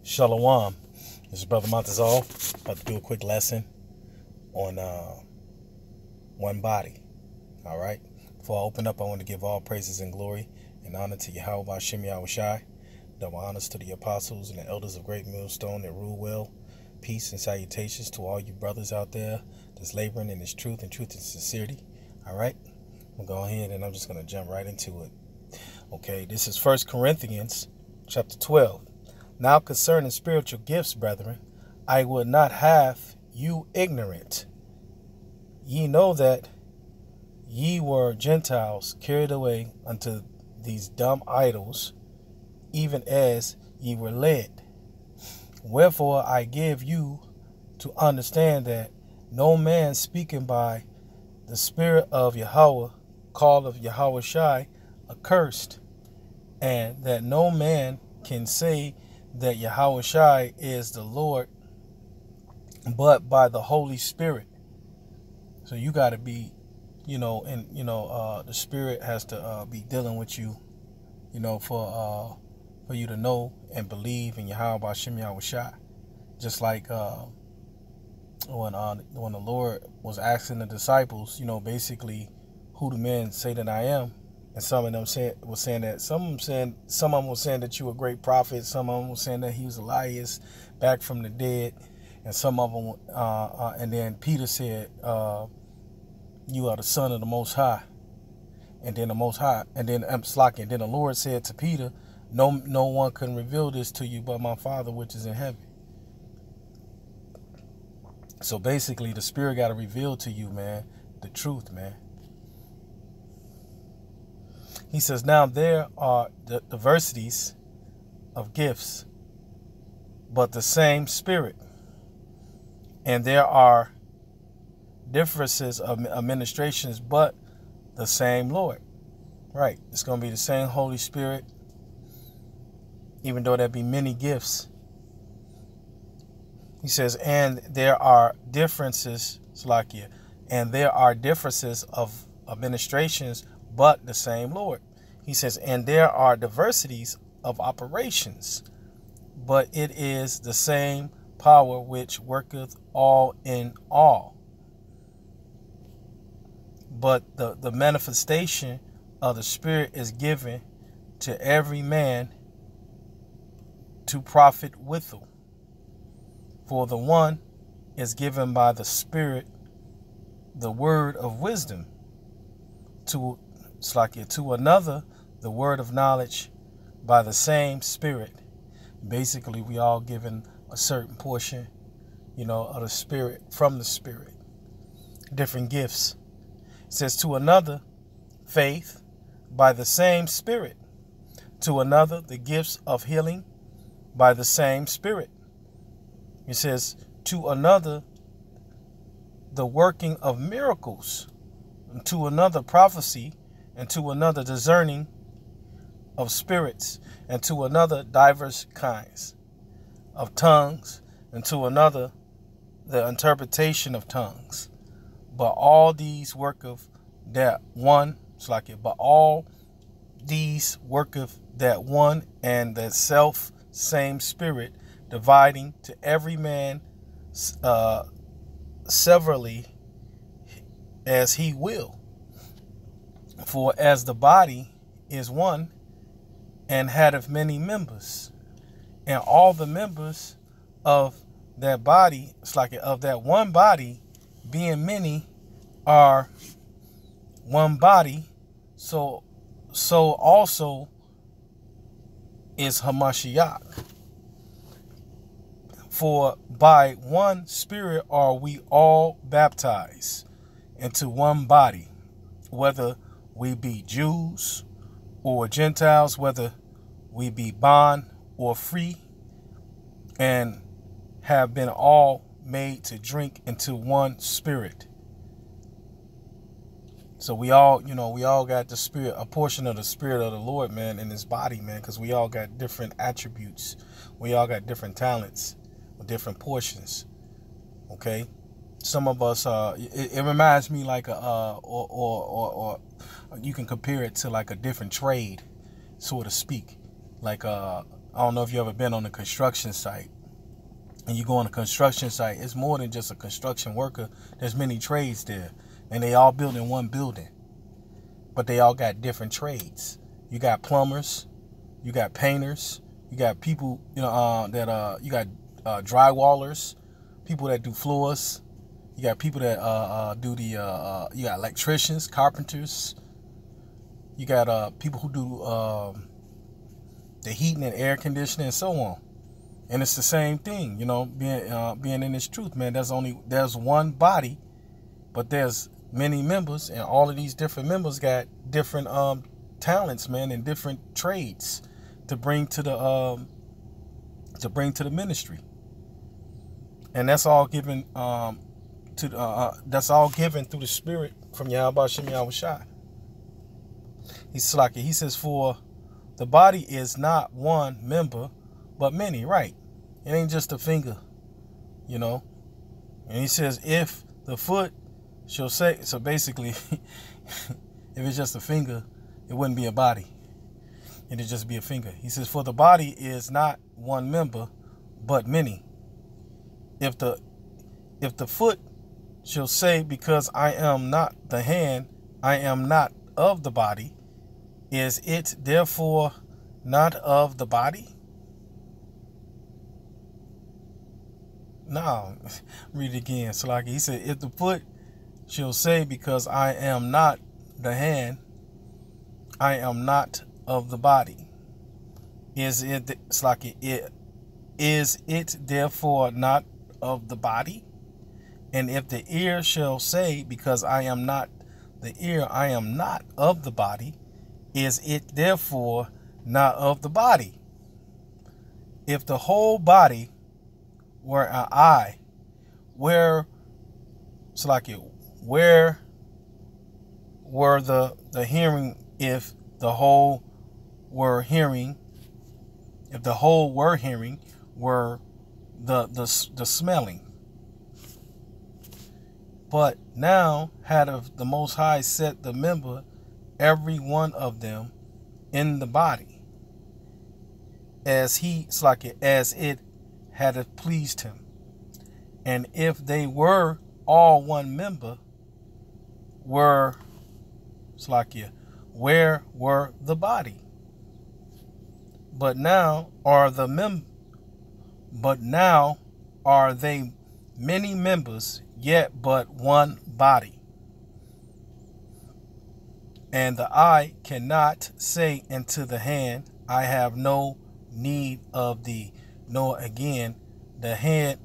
Shalom. This is Brother Montezal. About to do a quick lesson on one body. All right. Before I open up, I want to give all praises and glory and honor to Yahweh Hashem Yahushai. Double honors to the apostles and the elders of Great Millstone that rule well. Peace and salutations to all you brothers out there that's laboring in this truth and sincerity. All right. I'm going to go ahead and I'm just going to jump right into it. Okay. This is 1 Corinthians chapter 12. Now concerning spiritual gifts, brethren, I would not have you ignorant. Ye know that ye were Gentiles carried away unto these dumb idols, even as ye were led. Wherefore I give you to understand that no man speaking by the Spirit of Yahweh, called of Yahweh Shai, accursed, and that no man can say that Yahweh Shai is the Lord, but by the Holy Spirit. So you got to be, the Spirit has to be dealing with you, for you to know and believe in Yahweh Hashem Yahushai. Just like when the Lord was asking the disciples, basically, who do men say that I am? And some of them were saying that some of them were saying that you were a great prophet. Some of them were saying that he was Elias back from the dead. And some of them, and then Peter said, you are the Son of the Most High. And then the Most High, and then and then the Lord said to Peter, no one can reveal this to you but my Father which is in heaven. So basically, the Spirit got to reveal to you, man, the truth, man. He says, now there are the diversities of gifts, but the same Spirit. And there are differences of administrations, but the same Lord. Right. It's going to be the same Holy Spirit, even though there be many gifts. He says, and there are differences, Slakia, and there are differences of administrations, but the same Lord. He says, and there are diversities of operations, but it is the same power which worketh all in all. But the manifestation of the Spirit is given to every man to profit withal. For the one is given by the Spirit the word of wisdom, to another the word of knowledge by the same Spirit. Basically, we all given a certain portion, of the Spirit, from the Spirit. Different gifts. It says, to another, faith by the same Spirit. To another, the gifts of healing by the same Spirit. It says, to another, the working of miracles. And to another, prophecy. And to another, discerning of spirits. And to another, diverse kinds of tongues. And to another, the interpretation of tongues. But all these worketh that one, but all these worketh that one and that self same Spirit, dividing to every man severally as he will. For as the body is one, and hath many members, and all the members of that body, of that one body, being many, are one body, so also is Hamashiach. For by one Spirit are we all baptized into one body, whether we be Jews or Gentiles, whether we be bond or free, and have been all made to drink into one Spirit. So we all got the Spirit, a portion of the Spirit of the Lord, man, in this body, man, because we all got different attributes. We all got different talents, different portions. Okay. Some of us, it reminds me like or you can compare it to like a different trade, so to speak. Like I don't know if you ever been on a construction site. And you go on a construction site, it's more than just a construction worker. There's many trades there. And they all build in one building. But they all got different trades. You got plumbers, you got painters, you got people, you got drywallers, people that do floors, you got people that you got electricians, carpenters, you got people who do the heating and air conditioning and so on. And it's the same thing, being in this truth, man. There's one body, but there's many members, and all of these different members got different talents, man, and different trades to bring to the ministry. And that's all given that's all given through the Spirit from Yahweh Shem Yahushua. He says, for the body is not one member, but many, right? It ain't just a finger, And he says, if the foot shall say, so basically, if it's just a finger, it wouldn't be a body. It'd just be a finger. He says, for the body is not one member, but many. If the foot shall say, because I am not the hand, I am not of the body, is it therefore not of the body? No, read it again. So like he said, if the foot shall say, because I am not the hand, I am not of the body, is it therefore not of the body? And if the ear shall say, because I am not the ear, I am not of the body, is it therefore not of the body? If the whole body were an eye, where were the hearing? If the whole were hearing, were the smelling. But now had of the Most High set the member, every one of them, in the body, as it had pleased him. And if they were all one member, where were the body? But now are they many members, yet but one body. And the eye cannot say unto the hand, I have no need of thee, nor again the head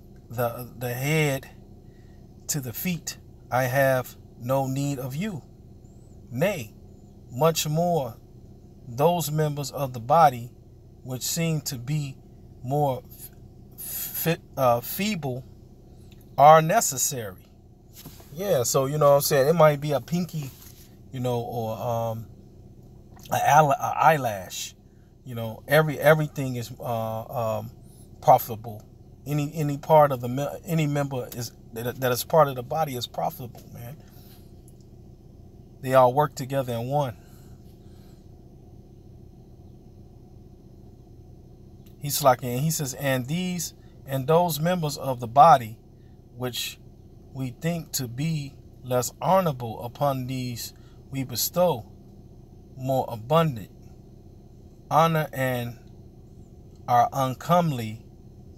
to the feet, I have no need of you. Nay, much more those members of the body which seem to be more feeble are necessary. Yeah, so what I'm saying, it might be a pinky, or an eyelash. Everything is profitable. Any part of any member that is part of the body is profitable, man. They all work together in one. He says, and those members of the body which we think to be less honorable, upon these we bestow more abundant honor, and our uncomely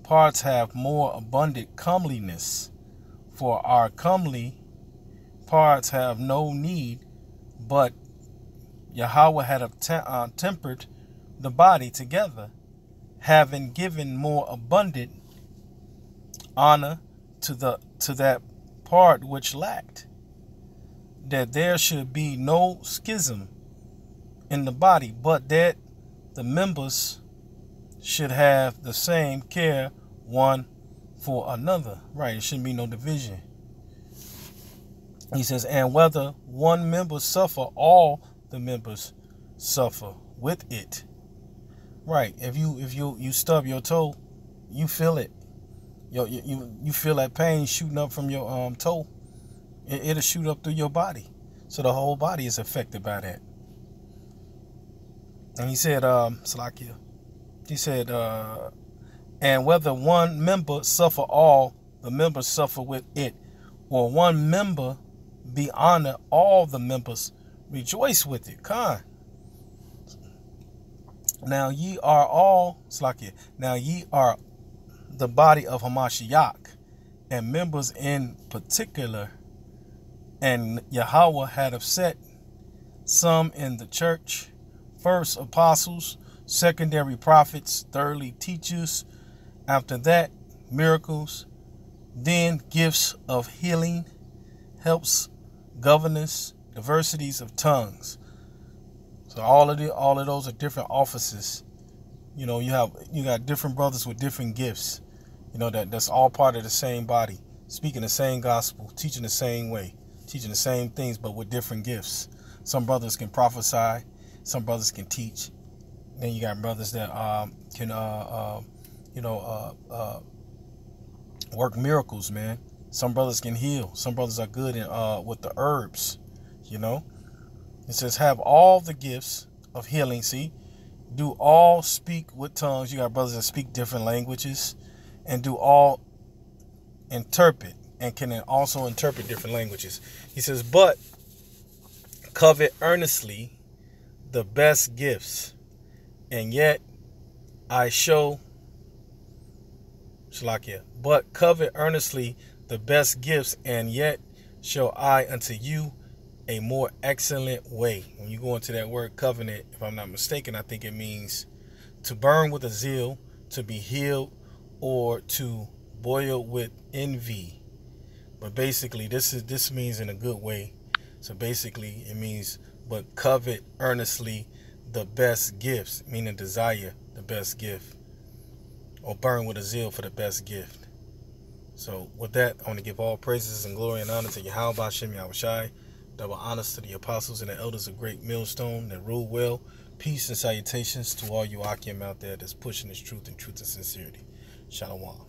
parts have more abundant comeliness. For our comely parts have no need, but Yahweh had tempered the body together, having given more abundant honor to that part which lacked, that there should be no schism in the body, but that the members should have the same care one for another. Right, it shouldn't be no division. He says, and whether one member suffer, all the members suffer with it. Right, if you stub your toe, you feel it. You feel that pain shooting up from your toe. It'll shoot up through your body. So the whole body is affected by that. And he said, Salakia, He said, and whether one member suffer, all the members suffer with it, or one member be honored, all the members rejoice with it. Now ye are all, Slakia, now ye are the body of Hamashiach, and members in particular, and Yahweh had set some in the church, first apostles, secondary prophets, thirdly teachers, after that miracles, then gifts of healing, helps, governance, diversities of tongues. So all of those are different offices. You know, you got different brothers with different gifts. You know, that's all part of the same body, speaking the same gospel, teaching the same way, teaching the same things, but with different gifts. Some brothers can prophesy, some brothers can teach. Then you got brothers that can work miracles, man. Some brothers can heal. Some brothers are good in with the herbs, you know. It says, have all the gifts of healing. See, do all speak with tongues. You got brothers that speak different languages, and do all interpret, and can also interpret different languages. He says, but covet earnestly the best gifts, and yet I show, Shalakia, but covet earnestly the best gifts, and yet show I unto you a more excellent way. When you go into that word covenant, if I'm not mistaken, I think it means to burn with a zeal, to be healed, or to boil with envy. But basically, this means in a good way. So basically, it means, but covet earnestly the best gifts, meaning desire the best gift, or burn with a zeal for the best gift. So with that, I want to give all praises and glory and honor to Yahweh Hashem Yahushai. Double honors to the apostles and the elders of Great Millstone that rule well. Peace and salutations to all you Akim out there that's pushing this truth and sincerity. Shalom.